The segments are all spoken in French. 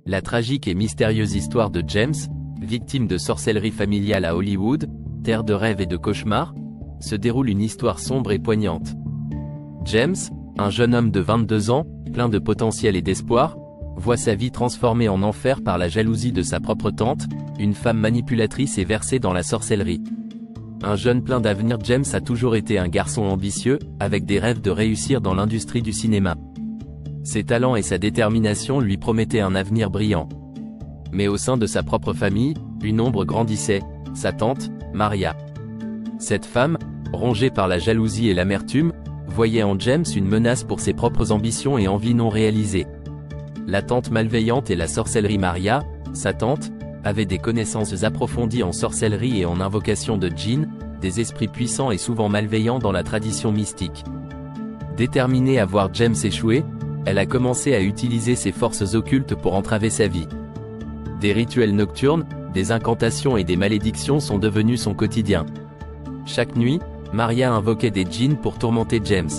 La tragique et mystérieuse histoire de James, victime de sorcellerie familiale à Hollywood, terre de rêves et de cauchemars, se déroule une histoire sombre et poignante. James, un jeune homme de 22 ans, plein de potentiel et d'espoir, voit sa vie transformée en enfer par la jalousie de sa propre tante, une femme manipulatrice et versée dans la sorcellerie. Un jeune plein d'avenir, James a toujours été un garçon ambitieux, avec des rêves de réussir dans l'industrie du cinéma. Ses talents et sa détermination lui promettaient un avenir brillant. Mais au sein de sa propre famille, une ombre grandissait, sa tante, Maria. Cette femme, rongée par la jalousie et l'amertume, voyait en James une menace pour ses propres ambitions et envies non réalisées. La tante malveillante et la sorcellerie. Maria, sa tante, avait des connaissances approfondies en sorcellerie et en invocation de djinns, des esprits puissants et souvent malveillants dans la tradition mystique. Déterminée à voir James échouer, elle a commencé à utiliser ses forces occultes pour entraver sa vie. Des rituels nocturnes, des incantations et des malédictions sont devenus son quotidien. Chaque nuit, Maria invoquait des djinns pour tourmenter James.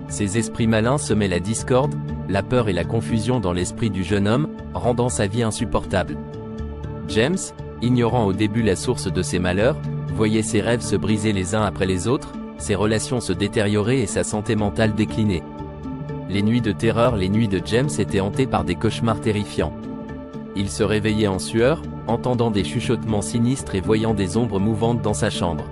Ces esprits malins semaient la discorde, la peur et la confusion dans l'esprit du jeune homme, rendant sa vie insupportable. James, ignorant au début la source de ses malheurs, voyait ses rêves se briser les uns après les autres, ses relations se détériorer et sa santé mentale décliner. Les nuits de terreur. Les nuits de James étaient hantées par des cauchemars terrifiants. Il se réveillait en sueur, entendant des chuchotements sinistres et voyant des ombres mouvantes dans sa chambre.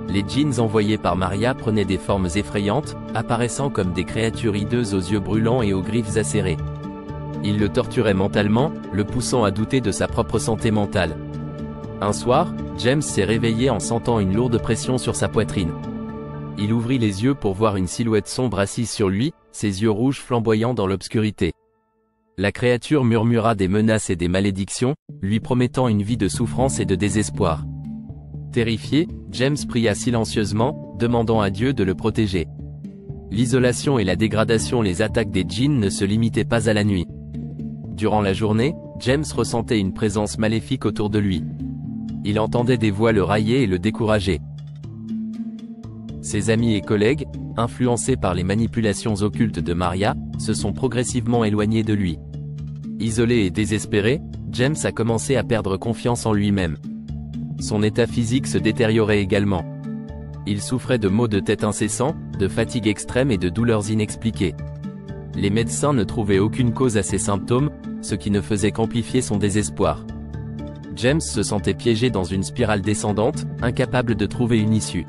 Les djinns envoyés par Maria prenaient des formes effrayantes, apparaissant comme des créatures hideuses aux yeux brûlants et aux griffes acérées. Ils le torturaient mentalement, le poussant à douter de sa propre santé mentale. Un soir, James s'est réveillé en sentant une lourde pression sur sa poitrine. Il ouvrit les yeux pour voir une silhouette sombre assise sur lui, ses yeux rouges flamboyants dans l'obscurité. La créature murmura des menaces et des malédictions, lui promettant une vie de souffrance et de désespoir. Terrifié, James pria silencieusement, demandant à Dieu de le protéger. L'isolation et la dégradation. Les attaques des djinns ne se limitaient pas à la nuit. Durant la journée, James ressentait une présence maléfique autour de lui. Il entendait des voix le railler et le décourager. Ses amis et collègues, influencés par les manipulations occultes de Maria, se sont progressivement éloignés de lui. Isolé et désespéré, James a commencé à perdre confiance en lui-même. Son état physique se détériorait également. Il souffrait de maux de tête incessants, de fatigue extrême et de douleurs inexpliquées. Les médecins ne trouvaient aucune cause à ces symptômes, ce qui ne faisait qu'amplifier son désespoir. James se sentait piégé dans une spirale descendante, incapable de trouver une issue.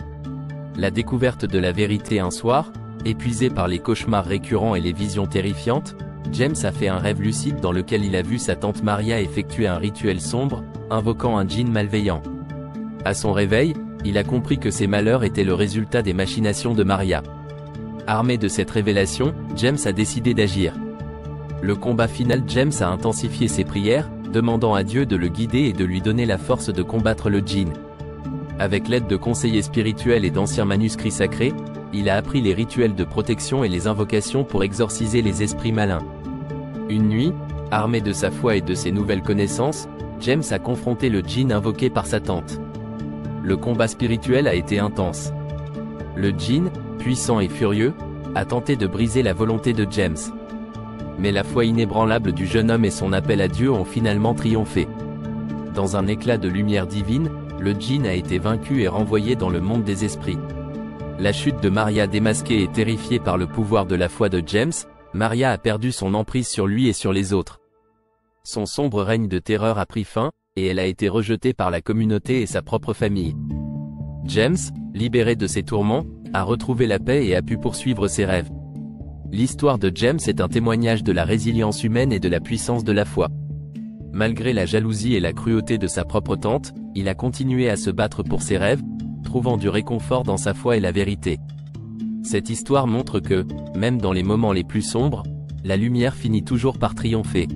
La découverte de la vérité. Un soir, épuisé par les cauchemars récurrents et les visions terrifiantes, James a fait un rêve lucide dans lequel il a vu sa tante Maria effectuer un rituel sombre, invoquant un djinn malveillant. À son réveil, il a compris que ses malheurs étaient le résultat des machinations de Maria. Armé de cette révélation, James a décidé d'agir. Le combat final. James a intensifié ses prières, demandant à Dieu de le guider et de lui donner la force de combattre le djinn. Avec l'aide de conseillers spirituels et d'anciens manuscrits sacrés, il a appris les rituels de protection et les invocations pour exorciser les esprits malins. Une nuit, armé de sa foi et de ses nouvelles connaissances, James a confronté le djinn invoqué par sa tante. Le combat spirituel a été intense. Le djinn, puissant et furieux, a tenté de briser la volonté de James. Mais la foi inébranlable du jeune homme et son appel à Dieu ont finalement triomphé. Dans un éclat de lumière divine, le djinn a été vaincu et renvoyé dans le monde des esprits. La chute de Maria. Démasquée et terrifiée par le pouvoir de la foi de James, Maria a perdu son emprise sur lui et sur les autres. Son sombre règne de terreur a pris fin, et elle a été rejetée par la communauté et sa propre famille. James, libéré de ses tourments, a retrouvé la paix et a pu poursuivre ses rêves. L'histoire de James est un témoignage de la résilience humaine et de la puissance de la foi. Malgré la jalousie et la cruauté de sa propre tante, il a continué à se battre pour ses rêves, trouvant du réconfort dans sa foi et la vérité. Cette histoire montre que, même dans les moments les plus sombres, la lumière finit toujours par triompher.